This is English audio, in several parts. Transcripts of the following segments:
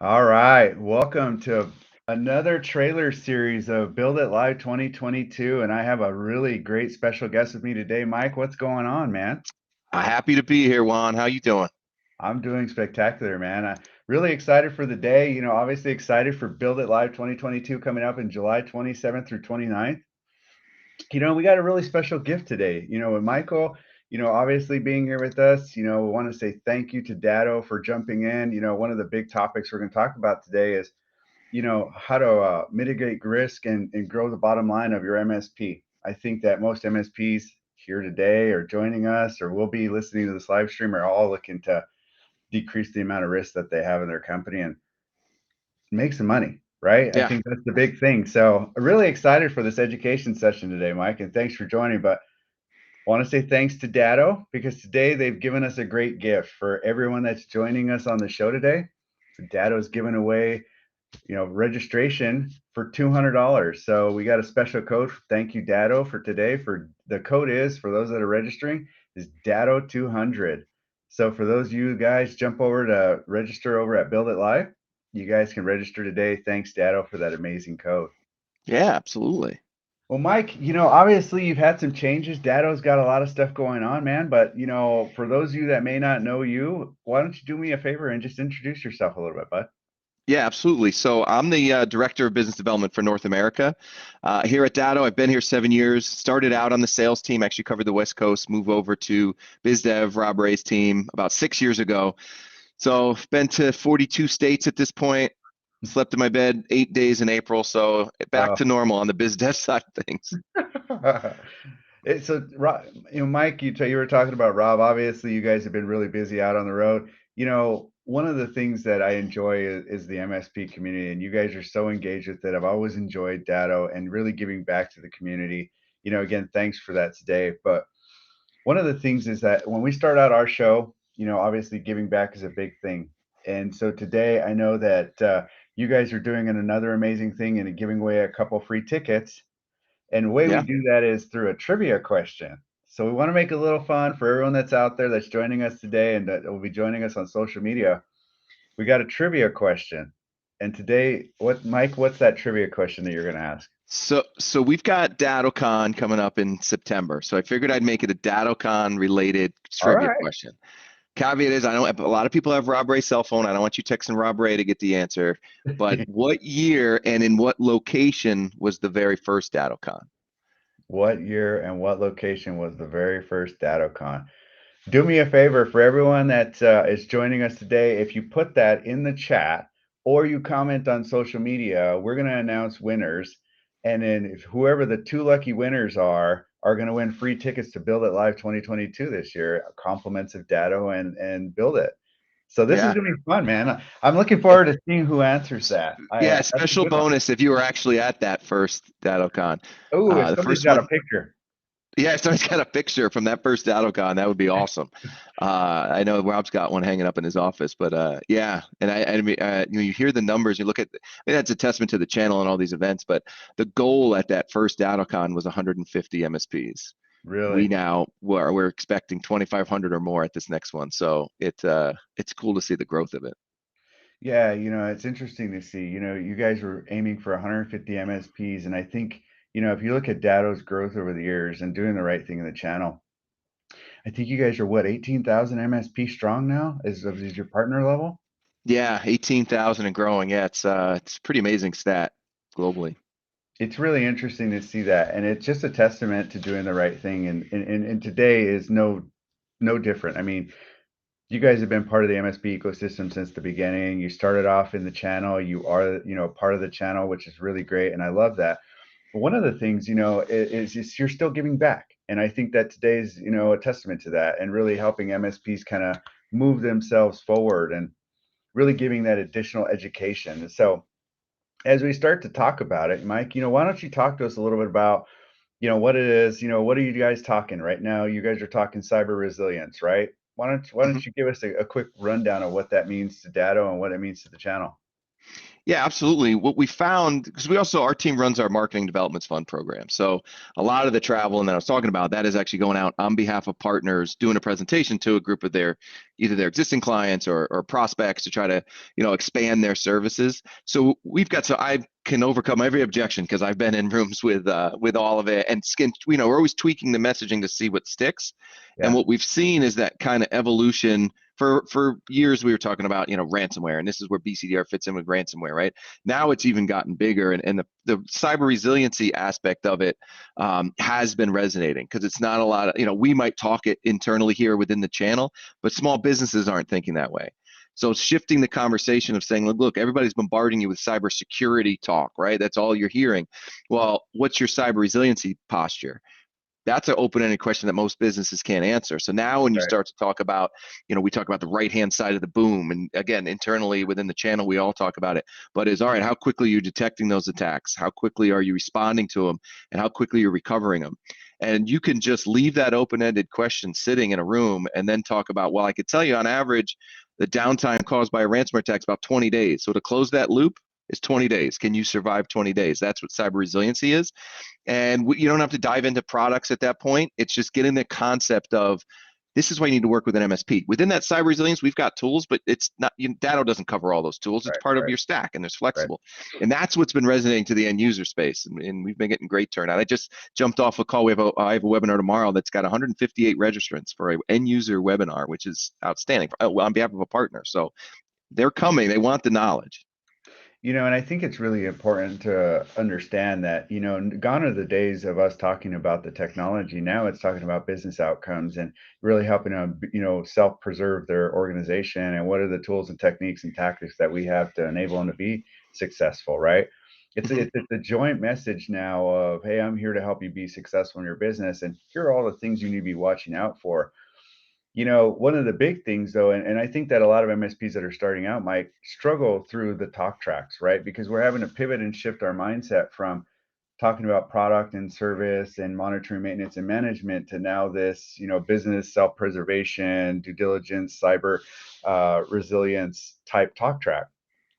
All right, welcome to another trailer series of Build It Live 2022, and I have a really great special guest with me today. Mike, what's going on, man? Happy to be here, Juan. How you doing? I'm doing spectacular, man. I'm really excited for the day. Obviously excited for Build It Live 2022 coming up in July 27th through 29th. We got a really special gift today. With Michael, obviously being here with us, we want to say thank you to Datto for jumping in. One of the big topics we're going to talk about today is how to mitigate risk and grow the bottom line of your MSP. I think that most MSPs here today or joining us or will be listening to this live stream are all looking to decrease the amount of risk that they have in their company and make some money, right? I Yeah, think that's the big thing. So I'm really excited for this education session today, Mike, and thanks for joining. But I want to say thanks to Datto because today they've given us a great gift for everyone that's joining us on the show today. Datto is giving away registration for $200. So we got a special code. Thank you, Datto, for today. For the code is for those that are registering is Datto 200. So for those of you guys, jump over to register over at Build It Live. You guys can register today. Thanks, Datto, for that amazing code. yeah, absolutely. Well, Mike, obviously you've had some changes. Datto's got a lot of stuff going on, man. But for those of you that may not know you, why don't you do me a favor and just introduce yourself a little bit, bud? Yeah, absolutely. So I'm the director of business development for North America here at Datto. I've been here 7 years. Started out on the sales team, actually covered the West Coast. Moved over to biz dev, Rob Ray's team about 6 years ago. So been to 42 states at this point. Slept in my bed 8 days in April. So back to normal on the biz dev side of things. So, Mike, you were talking about Rob. Obviously, you guys have been really busy out on the road. One of the things that I enjoy is the MSP community, and you guys are so engaged with it. I've always enjoyed Datto and really giving back to the community. Again, thanks for that today. But one of the things is that when we start out our show, obviously giving back is a big thing. And so today, I know that you guys are doing another amazing thing and giving away a couple free tickets, and the way we Yeah. do that is through a trivia question. So we want to make it a little fun for everyone that's out there that's joining us today and that will be joining us on social media. We got a trivia question. And today, Mike, what's that trivia question that you're going to ask? So we've got DattoCon coming up in September. So I figured I'd make it a DattoCon related All trivia right. question. Caveat is I know a lot of people have Rob Ray's cell phone. I don't want you texting Rob Ray to get the answer. But what year and in what location was the very first DattoCon? What year and what location was the very first DattoCon? Do me a favor for everyone that is joining us today. If you put that in the chat or you comment on social media, we're going to announce winners. And then if whoever the two lucky winners are going to win free tickets to Build It Live 2022 this year, compliments of Datto and Build It. So this is Yeah. going to be fun, man. I'm looking forward to seeing who answers that. Yeah, That's a special good one. bonus if you were actually at that first DattoCon. Oh, if The somebody's first got a one, picture. yeah, if somebody's got a picture from that first DattoCon, that would be awesome. I know Rob's got one hanging up in his office, but yeah, and I mean, you hear the numbers, you look at, I mean, that's a testament to the channel and all these events, but the goal at that first DattoCon was 150 MSPs. We Really? now we're expecting 2,500 or more at this next one, so it's cool to see the growth of it. Yeah, it's interesting to see. You guys were aiming for 150 MSPs, and I think, if you look at Datto's growth over the years and doing the right thing in the channel, I think you guys are what, 18,000 MSP strong now? Is your partner level? Yeah, 18,000 and growing. Yeah, it's pretty amazing stat globally. It's really interesting to see that, and it's just a testament to doing the right thing. And today is no different. I mean, you guys have been part of the MSP ecosystem since the beginning. You started off in the channel. You are, part of the channel, which is really great, and I love that. But one of the things, is you're still giving back, and I think that today's, a testament to that, and really helping MSPs kind of move themselves forward and really giving that additional education. And so, as we start to talk about it, Mike, why don't you talk to us a little bit about, what it is, what are you guys talking right now? You guys are talking cyber resilience, right? Why don't Mhm. you give us a quick rundown of what that means to Datto and what it means to the channel? Yeah, absolutely. What we found, because our team runs our marketing developments fund program. So a lot of the travel and that I was talking about, that is actually going out on behalf of partners, doing a presentation to a group of either their existing clients or prospects to try to, expand their services. So I can overcome every objection because I've been in rooms with all of it and we're always tweaking the messaging to see what sticks. And Yeah, what we've seen is that kind of evolution for years we were talking about ransomware, and this is where BCDR fits in with ransomware, right? Now it's even gotten bigger, and the cyber resiliency aspect of it has been resonating because it's not a lot of we might talk it internally here within the channel, but small businesses aren't thinking that way. So shifting the conversation of saying, look, everybody's bombarding you with cybersecurity talk, right? That's all you're hearing. Well, what's your cyber resiliency posture? That's an open-ended question that most businesses can't answer. So now when you right. start to talk about, we talk about the right-hand side of the boom. And again, internally within the channel, we all talk about it. But all right, how quickly are you detecting those attacks? How quickly are you responding to them? And how quickly you're recovering them? And you can just leave that open-ended question sitting in a room and then talk about, well, I could tell you on average, the downtime caused by a ransomware attack is about 20 days. So to close that loop is 20 days. Can you survive 20 days? That's what cyber resiliency is. And you don't have to dive into products at that point. It's just getting the concept of this is why you need to work with an MSP. Within that cyber resilience, we've got tools, but it's not, Datto doesn't cover all those tools. It's Right, part of right, your stack and there's right. flexible. And that's what's been resonating to the end user space. And we've been getting great turnout. I just jumped off a call. I have a webinar tomorrow that's got 158 registrants for an end user webinar, which is outstanding on behalf of a partner. So they're coming. They want the knowledge. And I think it's really important to understand that, gone are the days of us talking about the technology. Now it's talking about business outcomes and really helping them, self-preserve their organization and what are the tools and techniques and tactics that we have to enable them to be successful, right? Mhm. It's a joint message now of, hey, I'm here to help you be successful in your business, and here are all the things you need to be watching out for. One of the big things though, and I think that a lot of MSPs that are starting out might struggle through the talk tracks, right? Because we're having to pivot and shift our mindset from talking about product and service and monitoring, maintenance, and management to now this, business self-preservation, due diligence, cyber resilience type talk track.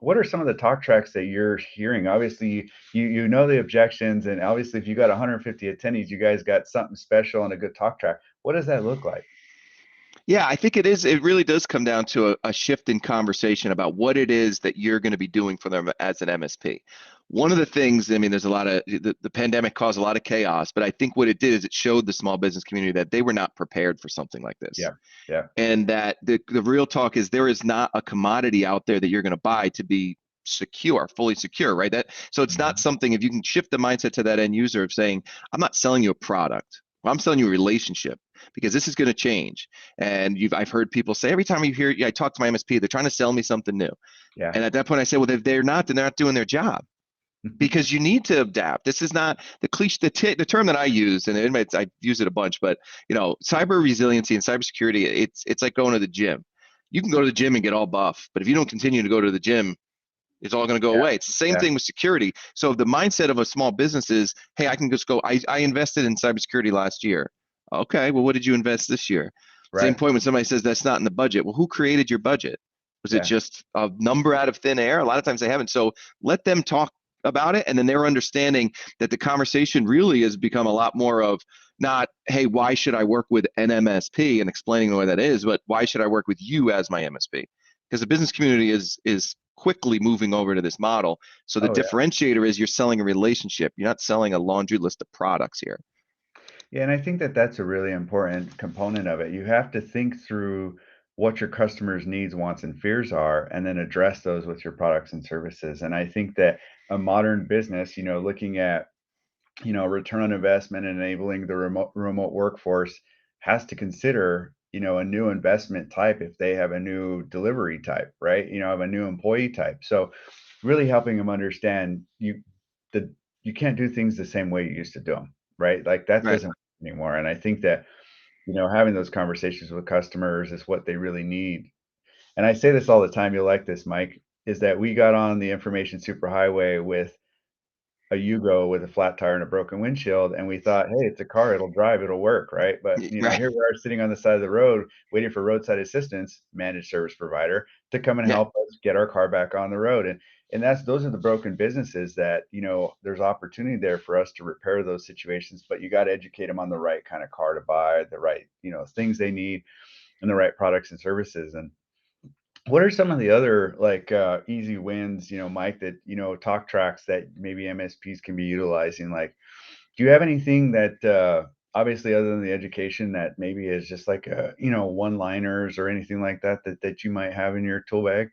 What are some of the talk tracks that you're hearing? Obviously, you know the objections, and obviously, if you got 150 attendees, you guys got something special and a good talk track. What does that look like? Yeah, I think it is. It really does come down to a shift in conversation about what it is that you're going to be doing for them as an MSP. One of the things, I mean, there's a lot of the pandemic caused a lot of chaos, but I think what it did is it showed the small business community that they were not prepared for something like this. Yeah, yeah. And that the real talk is there is not a commodity out there that you're going to buy to be secure, fully secure, right? So it's not Mhm. something, if you can shift the mindset to that end user of saying, I'm not selling you a product. Well, I'm selling you a relationship because this is going to change. And I've heard people say every time I talk to my MSP, they're trying to sell me something new. Yeah. And at that point, I say, well, if they're not, then they're not doing their job because you need to adapt. This is not the cliche, the term that I use, and I use it a bunch, but cyber resiliency and cybersecurity, it's like going to the gym. You can go to the gym and get all buff, but if you don't continue to go to the gym, it's all going to go Yeah, away. It's the same yeah, thing with security. So the mindset of a small business is, hey, I can just go. I invested in cybersecurity last year. Okay, well, what did you invest this year? Same right. point when somebody says that's not in the budget. Well, who created your budget? Was it Yeah. just a number out of thin air? A lot of times they haven't. So let them talk about it, and then they're understanding that the conversation really has become a lot more of not, hey, why should I work with an MSP and explaining why that is, but why should I work with you as my MSP? Because the business community is quickly moving over to this model. So the Oh, yeah. differentiator is you're selling a relationship. You're not selling a laundry list of products here. Yeah, and I think that that's a really important component of it. You have to think through what your customers' needs, wants, and fears are, and then address those with your products and services. And I think that a modern business, looking at, return on investment and enabling the remote workforce has to consider, a new investment type if they have a new delivery type, right? Have a new employee type. So really helping them understand the you can't do things the same way you used to do them, right? Like that Right. doesn't work anymore. And I think that, having those conversations with customers is what they really need. And I say this all the time, you'll like this, Mike, is that we got on the information superhighway with a Yugo with a flat tire and a broken windshield, and we thought, hey, it's a car, it'll drive, it'll work, right? But Right. here we are sitting on the side of the road waiting for roadside assistance, managed service provider, to come and Yeah. help us get our car back on the road. And those are the broken businesses that, there's opportunity there for us to repair those situations, but you got to educate them on the right kind of car to buy, the right, things they need, and the right products and services. And what are some of the other like easy wins, Mike, that talk tracks that maybe MSPs can be utilizing? Like, do you have anything that obviously other than the education that maybe is just like one-liners or anything like that that you might have in your tool bag?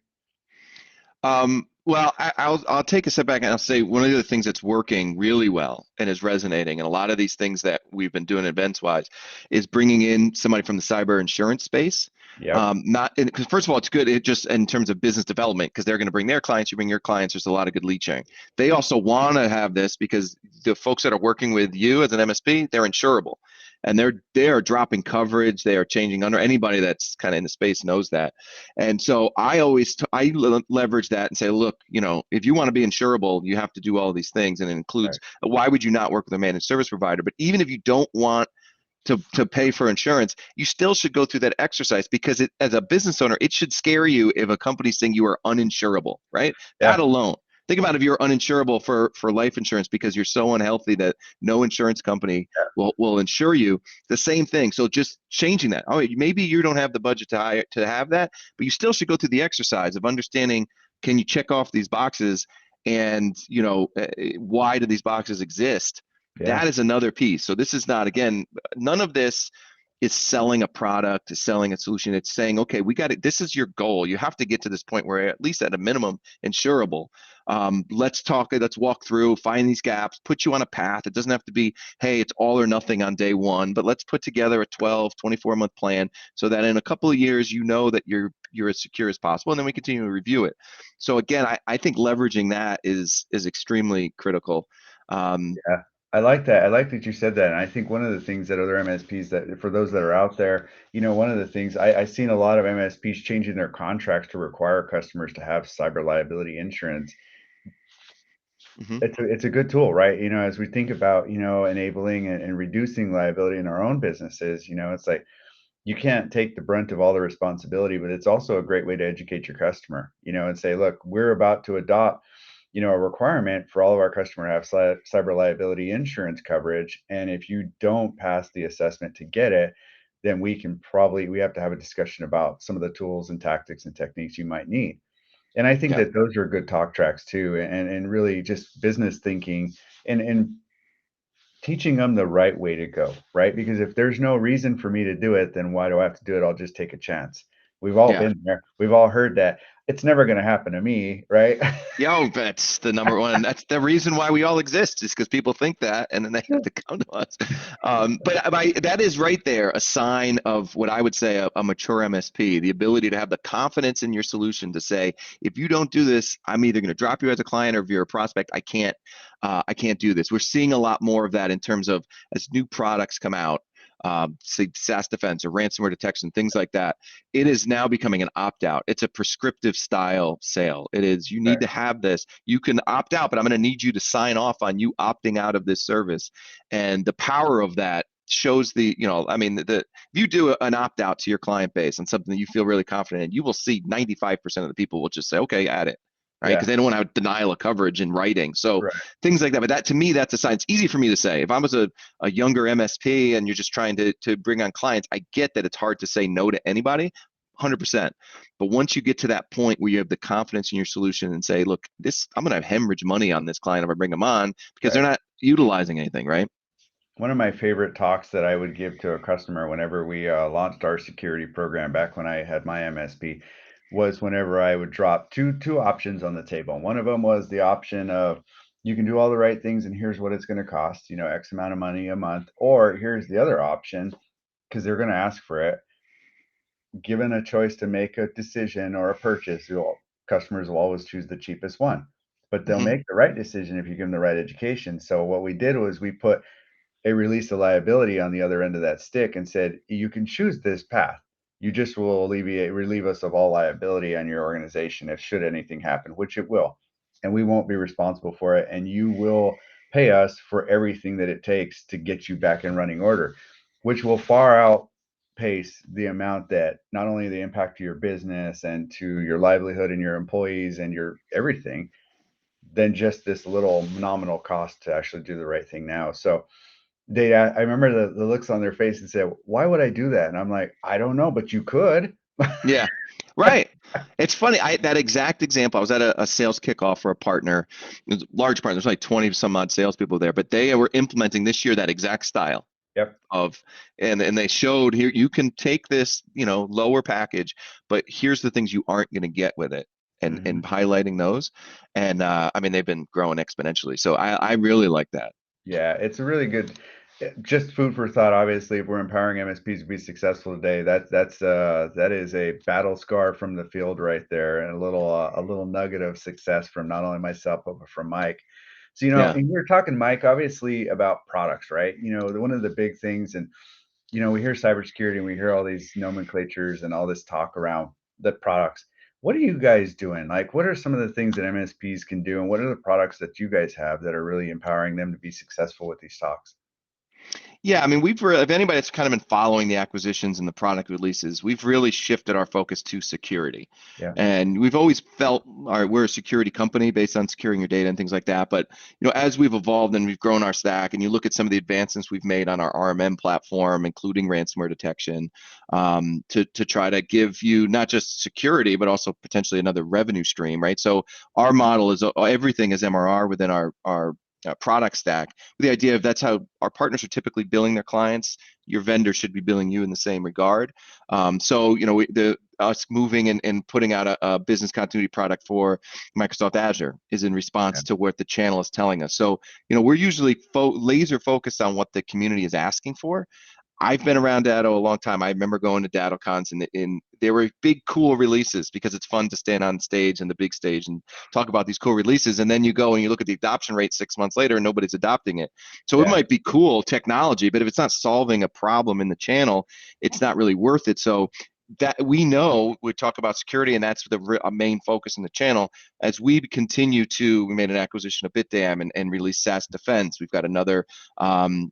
Well, I'll take a step back and I'll say one of the things that's working really well and is resonating, and a lot of these things that we've been doing events wise, is bringing in somebody from the cyber insurance space. Yep. Not because first of all, it's good. It just in terms of business development because they're going to bring their clients, you bring your clients. There's a lot of good lead sharing. They also want to have this because the folks that are working with you as an MSP, they're insurable, and they are dropping coverage. They are changing under anybody that's kind of in the space knows that. And so I always leverage that and say, look, if you want to be insurable, you have to do all these things, and it includes Right. why would you not work with a managed service provider? But even if you don't want to pay for insurance, you still should go through that exercise because as a business owner, it should scare you if a company's saying you are uninsurable, right? That Yeah. alone. Think about if you're uninsurable for life insurance because you're so unhealthy that no insurance company will insure you. The same thing. So just changing that. Oh, maybe you don't have the budget to have that, but you still should go through the exercise of understanding, can you check off these boxes, and why do these boxes exist? Yeah. That is another piece. So this is not, again, none of this is selling a product, is selling a solution. It's saying, okay, we got it. This is your goal. You have to get to this point where at least at a minimum insurable. Let's talk, let's walk through, find these gaps, put you on a path. It doesn't have to be, hey, it's all or nothing on day one, but let's put together a 12, 24-month plan so that in a couple of years, that you're as secure as possible. And then we continue to review it. So again, I think leveraging that is extremely critical. Yeah, I like that. I like that you said that. And I think one of the things that other MSPs, that for those that are out there, one of the things I've seen a lot of MSPs changing their contracts to require customers to have cyber liability insurance. Mhm. It's a good tool, right? As we think about, enabling and reducing liability in our own businesses, it's like you can't take the brunt of all the responsibility, but it's also a great way to educate your customer, and say, look, we're about to adopt, a requirement for all of our customer to have cyber liability insurance coverage. And if you don't pass the assessment to get it, then we have to have a discussion about some of the tools and tactics and techniques you might need. And I think Yeah. that those are good talk tracks too, and really just business thinking and teaching them the right way to go, right? Because if there's no reason for me to do it, then why do I have to do it? I'll just take a chance. We've all Yeah. been there. We've all heard that. It's never going to happen to me, right? Yo, that's the number one. That's the reason why we all exist, is because people think that, and then they have to come to us. But that is right there a sign of what I would say a mature MSP, the ability to have the confidence in your solution to say, if you don't do this, I'm either going to drop you as a client, or if you're a prospect, I can't do this. We're seeing a lot more of that in terms of as new products come out, say SaaS defense or ransomware detection, things like that. It is now becoming an opt out. It's a prescriptive style sale. It is, you need Right. to have this. You can opt out, but I'm going to need you to sign off on you opting out of this service. And the power of that shows I mean, if you do an opt out to your client base on something that you feel really confident in, you will see 95% of the people will just say, okay, add it. Right. Because Yeah. they don't want to have denial of coverage in writing. So Right. things like that. But that, to me, that's a sign. It's easy for me to say. If I was a younger MSP and you're just trying to bring on clients, I get that it's hard to say no to anybody, 100%. But once you get to that point where you have the confidence in your solution and say, look, I'm going to hemorrhage money on this client if I bring them on because they're Right. not utilizing anything, right? One of my favorite talks that I would give to a customer whenever we launched our security program back when I had my MSP was whenever I would drop two options on the table. One of them was the option of, you can do all the right things and here's what it's going to cost, X amount of money a month. Or here's the other option, because they're going to ask for it. Given a choice to make a decision or a purchase, customers will always choose the cheapest one, but they'll Hmm. make the right decision if you give them the right education. So what we did was we put a release of liability on the other end of that stick and said, you can choose this path. You just will relieve us of all liability on your organization if should anything happen, which it will. And we won't be responsible for it. And you will pay us for everything that it takes to get you back in running order, which will far outpace the amount that not only the impact to your business and to your livelihood and your employees and your everything than just this little nominal cost to actually do the right thing now. So I remember the looks on their face and said, "Why would I do that?" And I'm like, "I don't know, but you could." Yeah, right. It's funny. That exact example. I was at a sales kickoff for a partner, it was a large partner. There's like 20 some odd salespeople there, but they were implementing this year that exact style Yep. of, and they showed here you can take this, lower package, but here's the things you aren't going to get with it, and Mhm. highlighting those. And I mean, they've been growing exponentially. So I really like that. Yeah, it's a really good just food for thought. Obviously, if we're empowering MSPs to be successful today, that is a battle scar from the field right there, and a little nugget of success from not only myself but from Mike. So, Yeah. and we were talking, Mike, obviously about products, right? One of the big things, and we hear cybersecurity and we hear all these nomenclatures and all this talk around the products. What are you guys doing? Like, what are some of the things that MSPs can do, and what are the products that you guys have that are really empowering them to be successful with these talks? Yeah, I mean, if anybody that's kind of been following the acquisitions and the product releases, we've really shifted our focus to security. Yeah. And we've always felt, all right, we're a security company based on securing your data and things like that. But, as we've evolved and we've grown our stack, and you look at some of the advancements we've made on our RMM platform, including ransomware detection, to try to give you not just security, but also potentially another revenue stream, right? So our model is everything is MRR within our product stack, with the idea of that's how our partners are typically billing their clients. Your vendor should be billing you in the same regard. So us moving and putting out a business continuity product for Microsoft Azure is in response Yeah. to what the channel is telling us. So we're usually laser focused on what the community is asking for. I've been around Datto a long time. I remember going to Datto cons, and there were big, cool releases because it's fun to stand on stage and the big stage and talk about these cool releases. And then you go and you look at the adoption rate 6 months later, and nobody's adopting it. So it Yeah. might be cool technology, but if it's not solving a problem in the channel, it's not really worth it. So that we know we talk about security, and that's the main focus in the channel. As we continue we made an acquisition of BitDam and released SaaS Defense. We've got another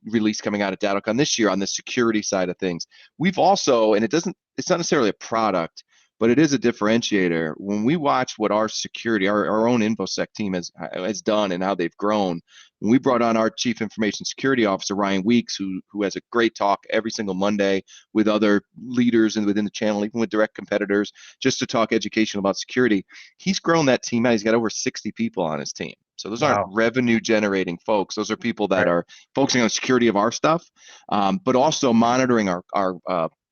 release coming out at DattoCon this year on the security side of things. We've also, and it's not necessarily a product, but it is a differentiator. When we watch what our security, our own InfoSec team has done and how they've grown, when we brought on our Chief Information Security Officer, Ryan Weeks, who has a great talk every single Monday with other leaders and within the channel, even with direct competitors, just to talk education about security. He's grown that team out. He's got over 60 people on his team. So those aren't Wow. revenue generating folks. Those are people that Right. are focusing on security of our stuff, but also monitoring our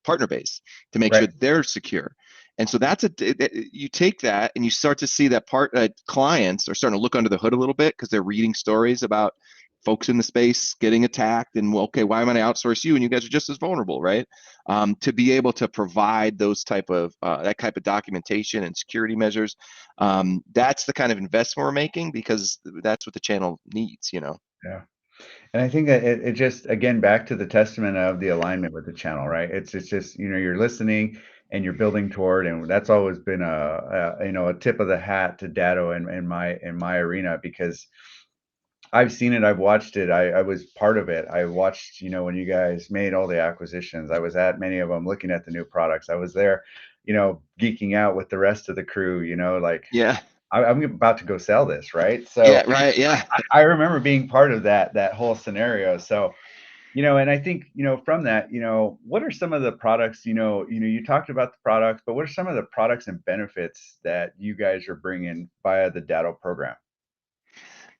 partner base to make sure Right. they're secure. And so you take that and you start to see that clients are starting to look under the hood a little bit because they're reading stories about folks in the space getting attacked, and well, okay, why am I going to outsource you? And you guys are just as vulnerable, right? To be able to provide that type of documentation and security measures, that's the kind of investment we're making because that's what the channel needs. Yeah. And I think that it just, again, back to the testament of the alignment with the channel, right? It's just, you're listening and you're building toward, and that's always been a tip of the hat to Datto in my arena, because I've seen it, I've watched it, I was part of it. I watched, when you guys made all the acquisitions. I was at many of them looking at the new products. I was there, geeking out with the rest of the crew, like Yeah. I'm about to go sell this, right? Yeah. So Right. Yeah. I remember being part of that whole scenario. So, and I think, from that, what are some of the products, you talked about the products, but what are some of the products and benefits that you guys are bringing via the Datto program?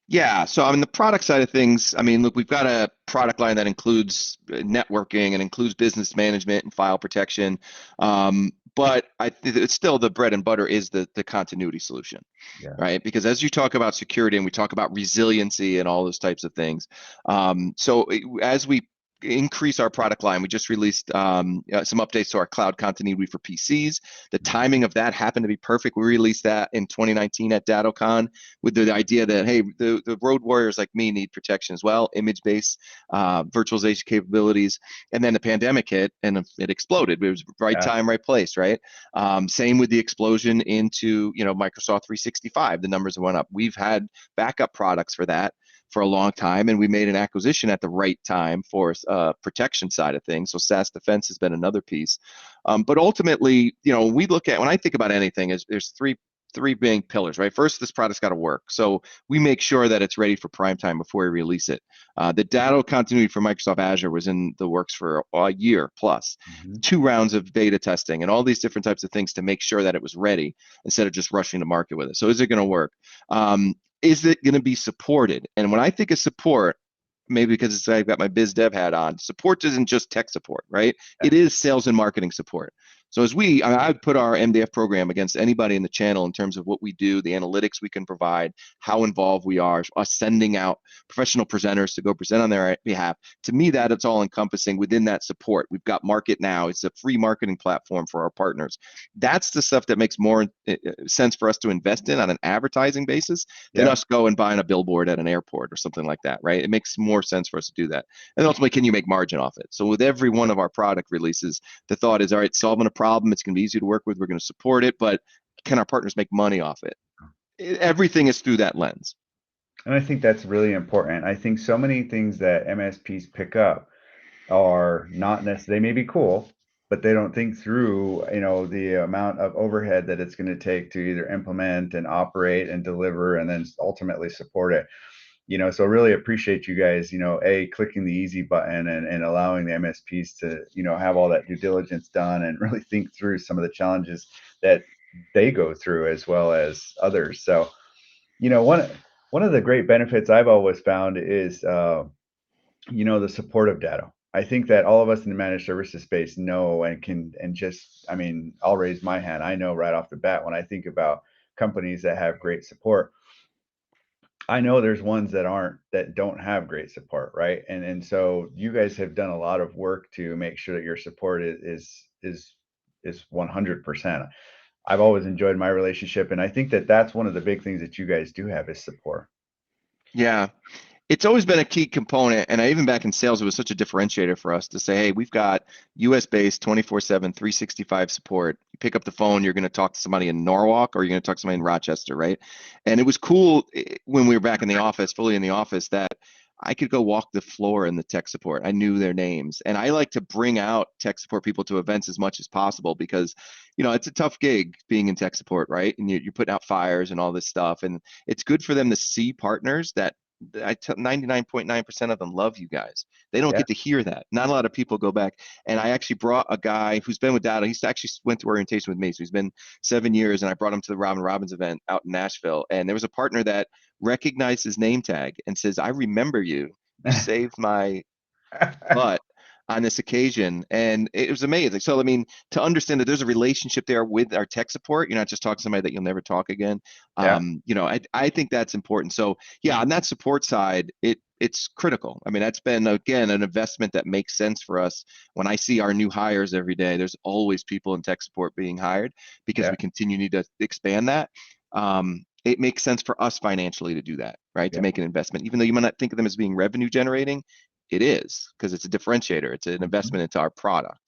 Yeah. So, I mean, the product side of things, I mean, look, we've got a product line that includes networking and includes business management and file protection. But it's still the bread and butter is the continuity solution, Yeah. right? Because as you talk about security and we talk about resiliency and all those types of things, as we increase our product line, we just released some updates to our cloud continuity for PCs. The timing of that happened to be perfect. We released that in 2019 at DattoCon with the idea that, hey, the road warriors like me need protection as well, image-based virtualization capabilities. And then the pandemic hit and it exploded. It was right Yeah. time, right place, right? Same with the explosion into Microsoft 365. The numbers went up. We've had backup products for that. for a long time, and we made an acquisition at the right time for protection side of things. So SaaS defense has been another piece. But ultimately, when I think about anything, is there's three main pillars, right? First, this product's got to work. So we make sure that it's ready for prime time before we release it. The Datto continuity for Microsoft Azure was in the works for a year plus, Mhm. 2 rounds of beta testing and all these different types of things to make sure that it was ready instead of just rushing to market with it. So is it going to work? Is it going to be supported? And when I think of support, maybe because I've got my biz dev hat on, support isn't just tech support, right? Yeah. It is sales and marketing support. So I would put our MDF program against anybody in the channel in terms of what we do, the analytics we can provide, how involved we are, us sending out professional presenters to go present on their behalf. To me, that it's all encompassing within that support. We've got Market Now. It's a free marketing platform for our partners. That's the stuff that makes more sense for us to invest in on an advertising basis than Yeah. us go and buying a billboard at an airport or something like that, right? It makes more sense for us to do that. And ultimately, can you make margin off it? So with every one of our product releases, the thought is, all right, solving a problem, it's going to be easy to work with, we're going to support it, but can our partners make money off it? Everything is through that lens. And I think that's really important. I think so many things that MSPs pick up are not necessarily, they may be cool, but they don't think through, the amount of overhead that it's going to take to either implement and operate and deliver and then ultimately support it. So really appreciate you guys, clicking the easy button and allowing the MSPs to, have all that due diligence done and really think through some of the challenges that they go through as well as others. So, one of the great benefits I've always found is, the support of Datto. I think that all of us in the managed services space know and can, and just, I mean, I'll raise my hand. I know right off the bat when I think about companies that have great support, I know there's ones that don't have great support, right? And so you guys have done a lot of work to make sure that your support is 100%. I've always enjoyed my relationship, and I think that that's one of the big things that you guys do have is support. Yeah, it's always been a key component. And even back in sales, it was such a differentiator for us to say, hey, we've got US based 24/7, 365 support. You pick up the phone, you're going to talk to somebody in Norwalk or you're going to talk to somebody in Rochester, right? And it was cool when we were back in the office, fully in the office, that I could go walk the floor in the tech support. I knew their names. And I like to bring out tech support people to events as much as possible because, it's a tough gig being in tech support, right? And you're putting out fires and all this stuff. And it's good for them to see partners that 99.9% of them love you guys. They don't Yeah. get to hear that. Not a lot of people go back. And I actually brought a guy who's been with Datto. He's actually went to orientation with me. So he's been 7 years, and I brought him to the Robin Robbins event out in Nashville. And there was a partner that recognized his name tag and says, I remember you. You saved my butt on this occasion. And it was amazing. So, I mean, to understand that there's a relationship there with our tech support, you're not just talking to somebody that you'll never talk again. Yeah. I think that's important. So, yeah, on that support side, it's critical. I mean, that's been, again, an investment that makes sense for us. When I see our new hires every day, there's always people in tech support being hired because Yeah. we continue need to expand that. It makes sense for us financially to do that, right? To Yeah. make an investment, even though you might not think of them as being revenue generating, it is because it's a differentiator. It's an Mhm. investment into our product.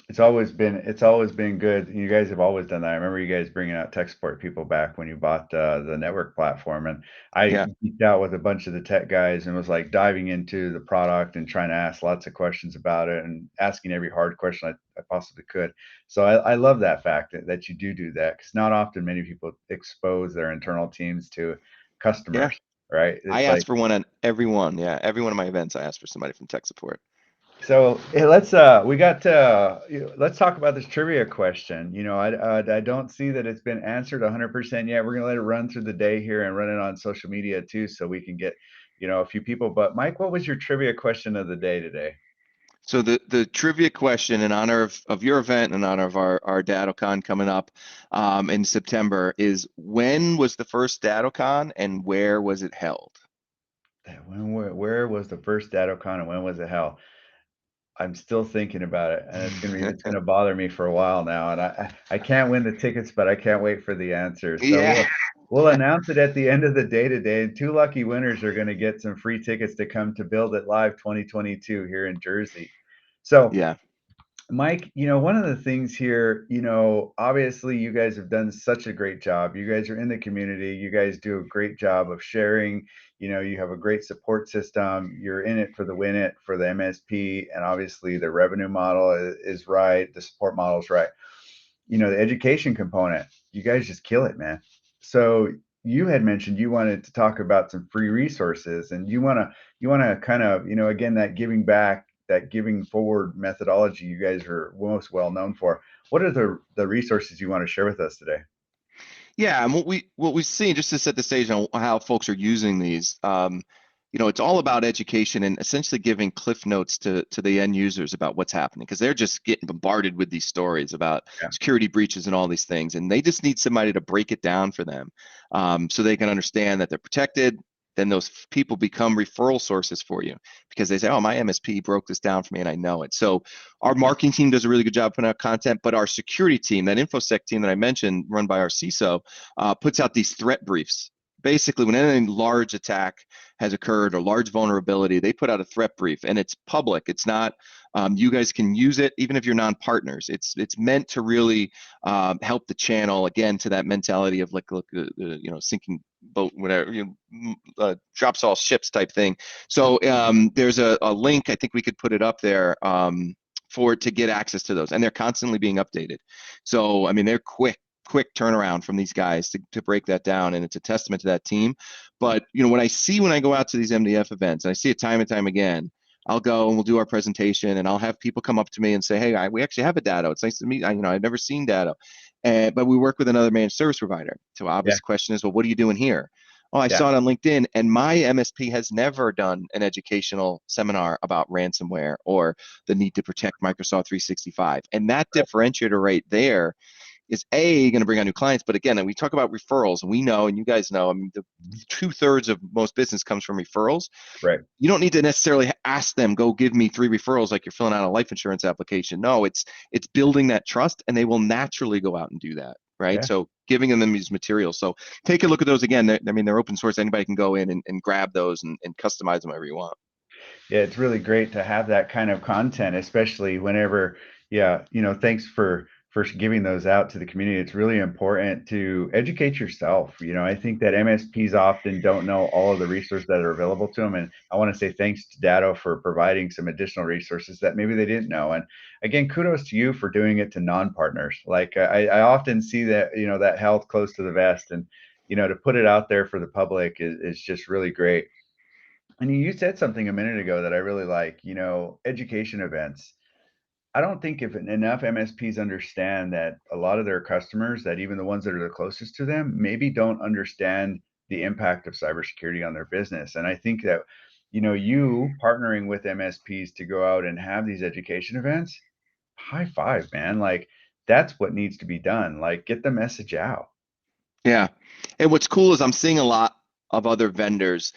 It's always been good. You guys have always done that. I remember you guys bringing out tech support people back when you bought the network platform, and I Yeah, geeked out with a bunch of the tech guys and was like diving into the product and trying to ask lots of questions about it and asking every hard question I possibly could. So I love that fact that you do that because not often many people expose their internal teams to yeah. customers, right? I It's ask like, for one on every one. Yeah, every one of my events, I ask for somebody from tech support. so hey, let's talk about this trivia question. I don't see that it's been answered 100% yet. We're gonna let it run through the day here and run it on social media too, so we can get a few people. But Mike, what was your trivia question of the day today? So the trivia question in honor of your event, in honor of our DattoCon coming up in September, is when was the first DattoCon and where was it held? Where was the first DattoCon and when was it held? I'm still thinking about it, and it's gonna bother me for a while now, and I can't win the tickets, but I can't wait for the answer. So Yeah, we'll announce it at the end of the day today, and 2 lucky winners are gonna get some free tickets to come to Build It Live 2022 here in Jersey. So yeah. Mike, one of the things here, obviously you guys have done such a great job. You guys are in the community. You guys do a great job of sharing. You have a great support system. You're in it for the win it for the MSP, and obviously the revenue model is right. The support model is right. The education component, you guys just kill it, man. So you had mentioned you wanted to talk about some free resources, and you want to kind of, again, that giving back, that giving forward methodology you guys are most well known for. What are the resources you want to share with us today? Yeah, and what we've seen, just to set the stage on how folks are using these, it's all about education and essentially giving cliff notes to the end users about what's happening, because they're just getting bombarded with these stories about Yeah, security breaches and all these things, and they just need somebody to break it down for them, so they can understand that they're protected. Then those people become referral sources for you because they say, "Oh, my MSP broke this down for me, and I know it." So our marketing team does a really good job putting out content, but our security team, that InfoSec team that I mentioned, run by our CISO, puts out these threat briefs. Basically, when any large attack has occurred or large vulnerability, they put out a threat brief, and it's public. It's not. You guys can use it even if you're non-partners. It's meant to really help the channel, again, to that mentality of like, look, sinking boat, whatever, drops all ships type thing. So there's a link. I think we could put it up there. For to get access to those, and they're constantly being updated. So I mean, they're quick turnaround from these guys to break that down, and it's a testament to that team. But when I go out to these MDF events, and I see it time and time again, I'll go and we'll do our presentation, and I'll have people come up to me and say, "Hey, we actually have a Datto. It's nice to meet. I've never seen Datto, but we work with another managed service provider." So yeah, obvious question is, well, what are you doing here? Oh, I yeah, saw it on LinkedIn, and my MSP has never done an educational seminar about ransomware or the need to protect Microsoft 365. And that differentiator right there is going to bring on new clients. But again, and we talk about referrals, and we know, and you guys know, I mean, the mhm, 2/3 of most business comes from referrals. right, You don't need to necessarily ask them, go give me 3 referrals like you're filling out a life insurance application. No, it's building that trust, and they will naturally go out and do that. Right. yeah. So giving them these materials. So take a look at those again. They're open source. Anybody can go in and grab those and customize them however you want. Yeah, it's really great to have that kind of content, especially whenever, yeah, thanks for giving those out to the community. It's really important to educate yourself. I think that MSPs often don't know all of the resources that are available to them, and I want to say thanks to Datto for providing some additional resources that maybe they didn't know. And again, kudos to you for doing it to non-partners. Like I often see that, that held close to the vest, and to put it out there for the public is just really great. And you said something a minute ago that I really like, education events. I don't think if enough MSPs understand that a lot of their customers, that even the ones that are the closest to them, maybe don't understand the impact of cybersecurity on their business. And I think that, you partnering with MSPs to go out and have these education events, high five, man. Like that's what needs to be done. Like get the message out. Yeah. And what's cool is I'm seeing a lot of other vendors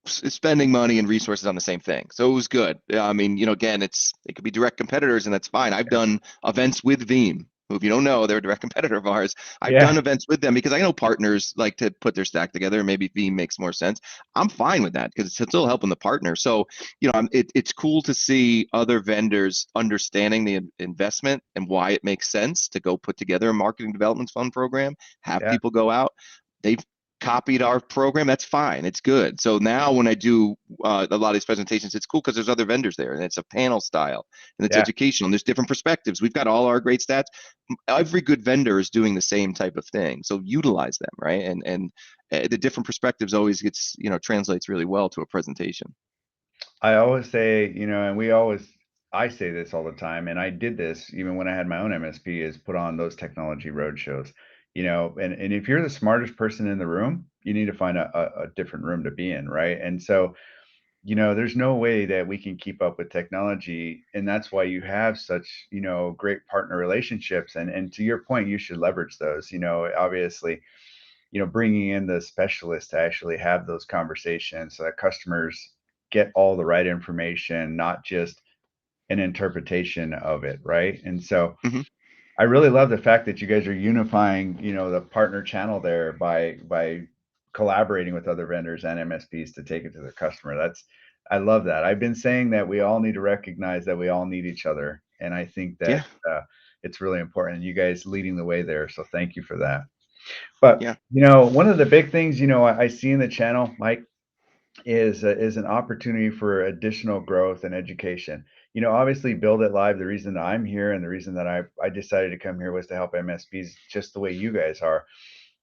spending money and resources on the same thing. So it was good. Yeah, I mean, again, it could be direct competitors, and that's fine. I've done events with Veeam, who, if you don't know, they're a direct competitor of ours. I've Yeah. done events with them because I know partners like to put their stack together, and maybe Veeam makes more sense. I'm fine with that because it's still helping the partner. So, it's cool to see other vendors understanding the investment and why it makes sense to go put together a marketing development fund program, have Yeah. people go out. They've copied our program. That's fine. It's good. So now when I do a lot of these presentations, it's cool because there's other vendors there, and it's a panel style, and it's Yeah. educational, and there's different perspectives. We've got all our great stats. Every good vendor is doing the same type of thing. So utilize them, right? And the different perspectives always gets, translates really well to a presentation. I always say, and I say this all the time, and I did this even when I had my own MSP, is put on those technology road shows, and if you're the smartest person in the room, you need to find a different room to be in, right? And so, there's no way that we can keep up with technology, and that's why you have such, great partner relationships. And to your point, you should leverage those, obviously, bringing in the specialists to actually have those conversations so that customers get all the right information, not just an interpretation of it, right? And so Hmm. I really love the fact that you guys are unifying, the partner channel there by collaborating with other vendors and MSPs to take it to the customer. I love that. I've been saying that we all need to recognize that we all need each other. And I think Yeah. that it's really important, and you guys leading the way there. So thank you for that. But Yeah. one of the big things I see in the channel, Mike, is an opportunity for additional growth and education. Obviously, Build It Live. The reason that I'm here and the reason that I decided to come here was to help MSPs just the way you guys are.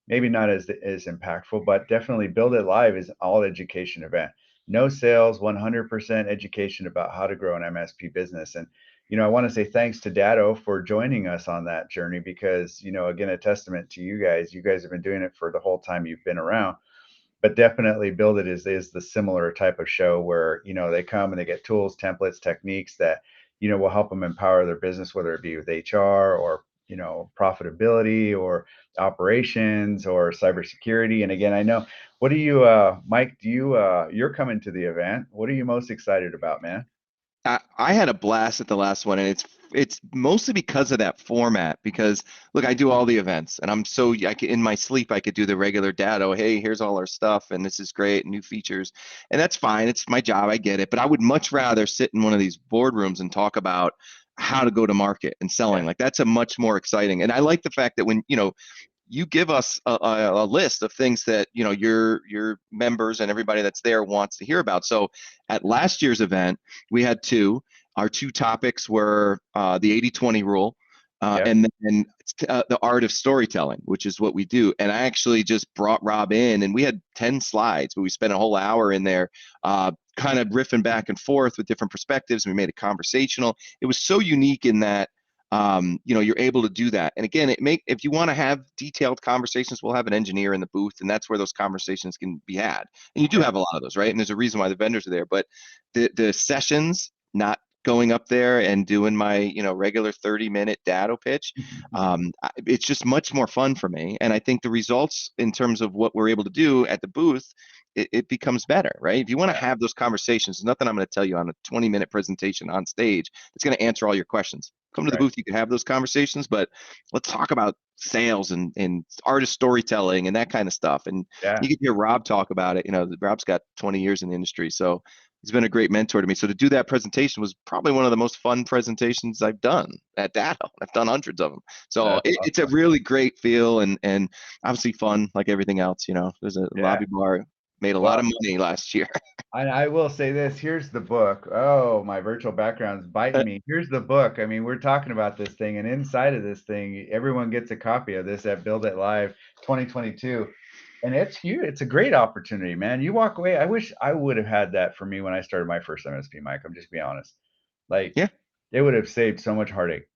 Maybe not as impactful, but definitely Build It Live is an all education event. No sales, 100% education about how to grow an MSP business. And I want to say thanks to Datto for joining us on that journey because, again, a testament to you guys. You guys have been doing it for the whole time you've been around, but definitely Build It is the similar type of show where they come and they get tools, templates, techniques that will help them empower their business, whether it be with HR or profitability or operations or cybersecurity. And again, I know, what do you Mike, do you you're coming to the event, what are you most excited about, man? I had a blast at the last one, and it's mostly because of that format. Because look, I do all the events, and in my sleep I could do the regular data. Hey, here's all our stuff, and this is great, new features, and that's fine. It's my job, I get it. But I would much rather sit in one of these boardrooms and talk about how to go to market and selling. Yeah, Like that's a much more exciting. And I like the fact that when you give us a list of things that your members and everybody that's there wants to hear about. So at last year's event, we had two. Our two topics were the 80-20 rule, yeah, and then the art of storytelling, which is what we do. And I actually just brought Rob in, and we had 10 slides, but we spent a whole hour in there kind of riffing back and forth with different perspectives. We made it conversational. It was so unique in that you're able to do that. And again, if you want to have detailed conversations, we'll have an engineer in the booth, and that's where those conversations can be had. And you do yeah, have a lot of those, right? And there's a reason why the vendors are there. But the sessions, not going up there and doing my regular 30-minute data pitch, it's just much more fun for me. And I think the results in terms of what we're able to do at the booth, it becomes better, right? If you want to yeah, have those conversations, there's nothing I'm going to tell you on a 20-minute presentation on stage that's going to answer all your questions. Come to the right, booth, you can have those conversations, but let's talk about sales and artist storytelling and that kind of stuff. And yeah. you can hear Rob talk about it. Rob's got 20 years in the industry, so he's been a great mentor to me. So to do that presentation was probably one of the most fun presentations I've done at Datto. I've done hundreds of them. So That's it's a awesome. really great feel and obviously fun like everything else. There's a Yeah. lobby bar, made a lot Well, of money last year. I will say this. Here's the book. Oh, my virtual background's biting me. Here's the book. I mean, we're talking about this thing, and inside of this thing, everyone gets a copy of this at Build It Live 2022. And it's huge. It's a great opportunity, man. You walk away. I wish I would have had that for me when I started my first MSP, Mike. I'm just being honest. Like, Yeah. it would have saved so much heartache.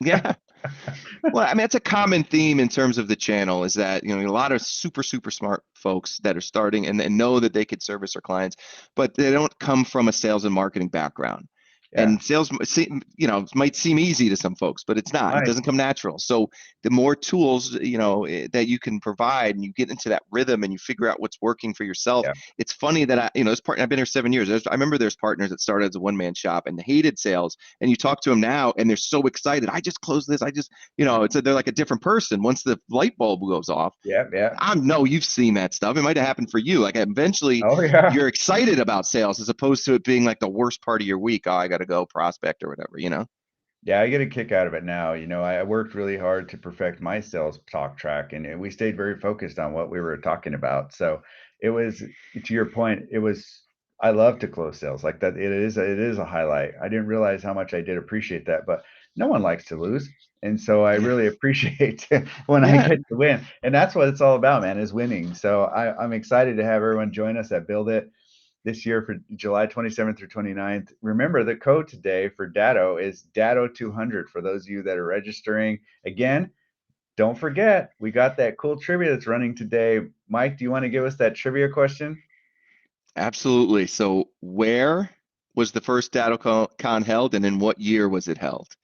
Yeah. Well, I mean, it's a common theme in terms of the channel is that, a lot of super, super smart folks that are starting and know that they could service their clients, but they don't come from a sales and marketing background. Yeah, And sales, might seem easy to some folks, but it's not. It Mike. doesn't come natural. So the more tools, that you can provide and you get into that rhythm and you figure out what's working for yourself. Yeah, It's funny that I've been here 7 years. I remember there's partners that started as a one-man shop and hated sales. And you talk to them now and they're so excited. I just closed this. They're like a different person once the light bulb goes off. yeah, yeah. I know you've seen that stuff. It might have happened for you. Like eventually Oh, yeah. you're excited about sales as opposed to it being like the worst part of your week. Oh, I got to go prospect or whatever. Yeah, I get a kick out of it now. I worked really hard to perfect my sales talk track, and we stayed very focused on what we were talking about. So it was, to your point, I love to close sales like that. It is a highlight. I didn't realize how much I did appreciate that, but no one likes to lose. And so I Yeah. really appreciate when I Yeah. get to win. And that's what it's all about, man, is winning. So I'm excited to have everyone join us at Build It this year for July 27th through 29th. Remember, the code today for Datto is Datto200 for those of you that are registering. Again, don't forget, we got that cool trivia that's running today. Mike, do you want to give us that trivia question? Absolutely. So where was the first DattoCon held and in what year was it held?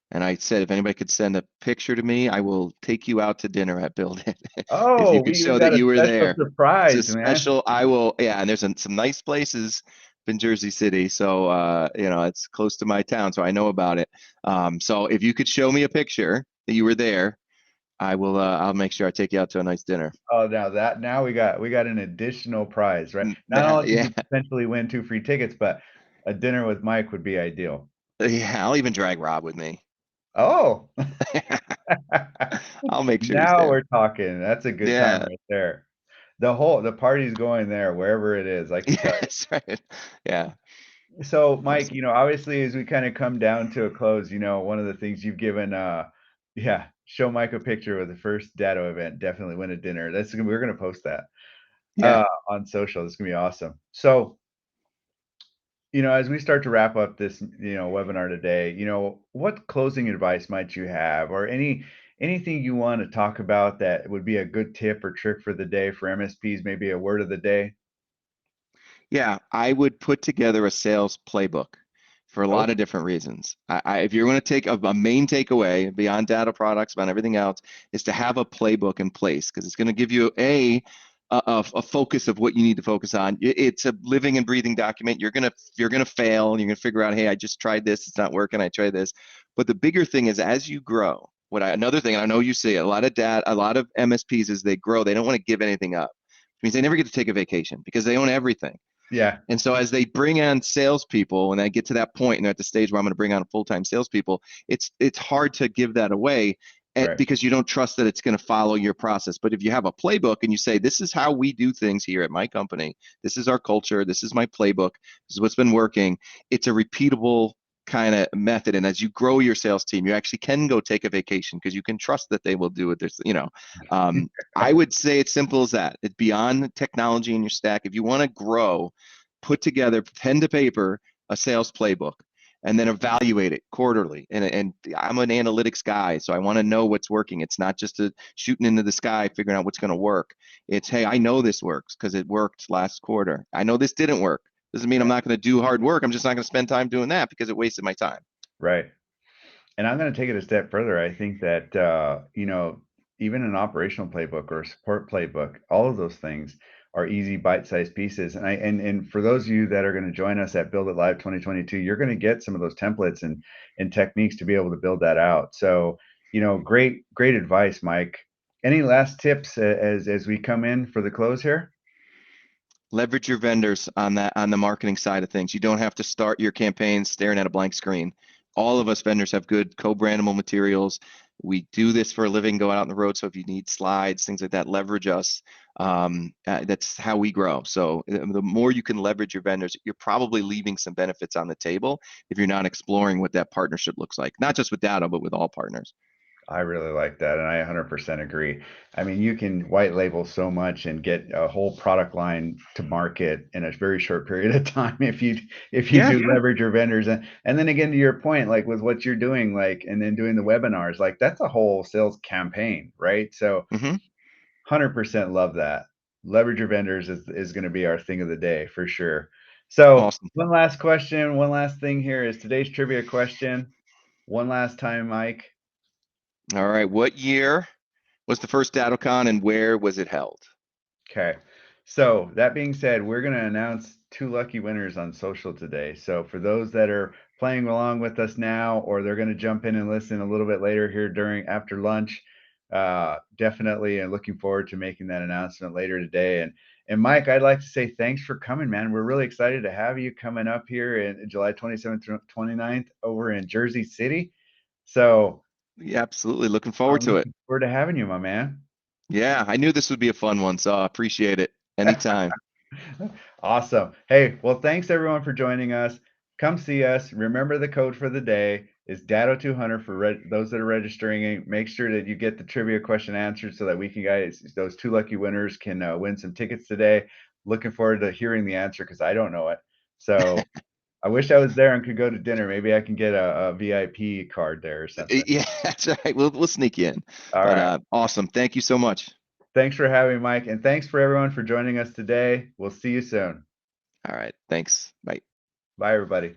And I said, if anybody could send a picture to me, I will take you out to dinner at Build It. If Oh, you we could even show that got a you were special there. It's a surprise, man. special, I will, yeah, and there's some nice places in Jersey City. So, it's close to my town, so I know about it. So if you could show me a picture that you were there, I'll make sure I take you out to a nice dinner. Oh, now we got an additional prize, right? Not only can Yeah, you potentially win two free tickets, but a dinner with Mike would be ideal. Yeah, I'll even drag Rob with me. Oh, I'll make sure he's now there. we're talking. That's a good time Yeah. right there. The party's going there, wherever it is, I can tell you. Yes, right. Yeah. So, Mike, Awesome. obviously, as we kind of come down to a close, one of the things you've given, yeah, show Mike a picture of the first Datto event. Definitely win a dinner. We're gonna post that Yeah. on social. It's gonna be awesome. So, as we start to wrap up this, webinar today, what closing advice might you have, or anything you want to talk about that would be a good tip or trick for the day for MSPs? Maybe a word of the day. Yeah, I would put together a sales playbook for a lot Oh, of different reasons. If you're going to take a main takeaway beyond data products, beyond everything else, is to have a playbook in place because it's going to give you a focus of what you need to focus on. It's a living and breathing document. You're gonna fail, and you're gonna figure out, hey, I just tried this, it's not working. I tried this, but the bigger thing is as you grow. Another thing, and I know you see a lot of MSPs as they grow, they don't want to give anything up. It means they never get to take a vacation because they own everything. yeah, And so as they bring on salespeople, and I get to that point, and they're at the stage where I'm going to bring on full-time salespeople, it's hard to give that away right, because you don't trust that it's going to follow your process. But if you have a playbook and you say, this is how we do things here at my company, this is our culture, this is my playbook, this is what's been working, it's a repeatable kind of method. And as you grow your sales team, you actually can go take a vacation because you can trust that they will do it. I would say it's simple as that. It's beyond technology in your stack. If you want to grow, put together pen to paper a sales playbook and then evaluate it quarterly. And I'm an analytics guy, so I want to know what's working. It's not just a shooting into the sky, figuring out what's going to work. It's, hey, I know this works because it worked last quarter. I know this didn't work. Doesn't mean I'm not going to do hard work. I'm just not going to spend time doing that because it wasted my time. right. And I'm going to take it a step further. I think that, even an operational playbook or a support playbook, all of those things are easy bite-sized pieces. And for those of you that are going to join us at Build It Live 2022, you're going to get some of those templates and techniques to be able to build that out. So, great advice, Mike. Any last tips as we come in for the close here? Leverage your vendors on the marketing side of things. You don't have to start your campaign staring at a blank screen. All of us vendors have good co-brandable materials. We do this for a living, go out on the road. So if you need slides, things like that, leverage us. That's how we grow. So the more you can leverage your vendors, you're probably leaving some benefits on the table if you're not exploring what that partnership looks like, not just with Datto, but with all partners. I really like that, and I 100% agree. I mean, you can white label so much and get a whole product line to market in a very short period of time if you Yeah. do leverage your vendors. And then again, to your point, like with what you're doing, like, and then doing the webinars, like that's a whole sales campaign, right? So Hmm. 100% love that. Leverage your vendors is going to be our thing of the day for sure. So Awesome. one last question, one last thing here is today's trivia question. One last time, Mike. All right. What year was the first DattoCon and where was it held? Okay. So that being said, we're going to announce two lucky winners on social today. So for those that are playing along with us now, or they're going to jump in and listen a little bit later here after lunch, definitely and looking forward to making that announcement later today. And Mike, I'd like to say thanks for coming, man. We're really excited to have you coming up here in July 27th through 29th over in Jersey City. So Yeah, absolutely. Looking forward I'm to it. looking forward to having you, my man. Yeah, I knew this would be a fun one, so I appreciate it. Anytime. Awesome. Hey, well, thanks everyone for joining us. Come see us. Remember the code for the day is Datto200 for those that are registering. Make sure that you get the trivia question answered so that we can guys those two lucky winners can win some tickets today. Looking forward to hearing the answer because I don't know it. So I wish I was there and could go to dinner. Maybe I can get a VIP card there or something. Yeah, that's right. We'll sneak you in. All But right. awesome. Thank you so much. Thanks for having me, Mike, and thanks for everyone for joining us today. We'll see you soon. All right. Thanks. Bye. Bye, everybody.